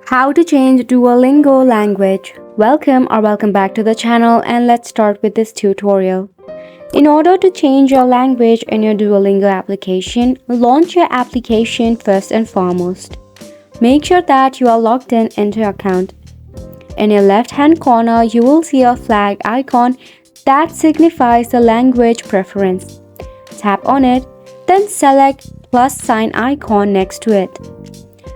How to change Duolingo language. Welcome back to the channel, and let's start with this tutorial. In order to change your language in your Duolingo application, launch your application first and foremost. Make sure that you are logged into your account. In your left hand corner, you will see a flag icon that signifies the language preference. Tap on it, then select plus sign icon next to it.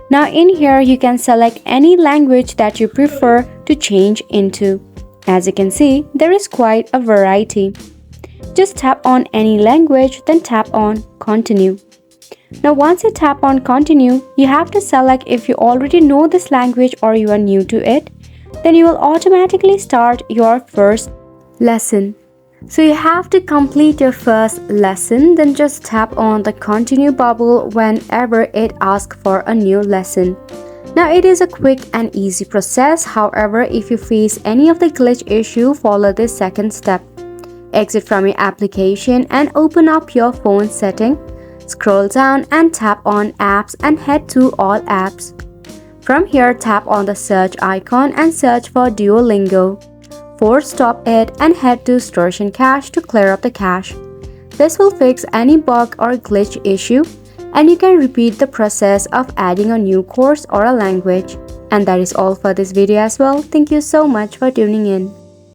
Now in here you can select any language that you prefer to change into. As you can see, there is quite a variety. Just tap on any language, then tap on continue. Now once you tap on continue, you have to select if you already know this language or you are new to it. Then you will automatically start your first lesson. So you have to complete your first lesson, then just tap on the continue bubble whenever it asks for a new lesson. Now it is a quick and easy process. However, if you face any of the glitch issue, follow this second step. Exit from your application and open up your phone setting. Scroll down and tap on apps and head to all apps. From here, tap on the search icon and search for Duolingo. Force stop it and head to storage and cache to clear up the cache. This will fix any bug or glitch issue, and you can repeat the process of adding a new course or a language. And that is all for this video as well. Thank you so much for tuning in.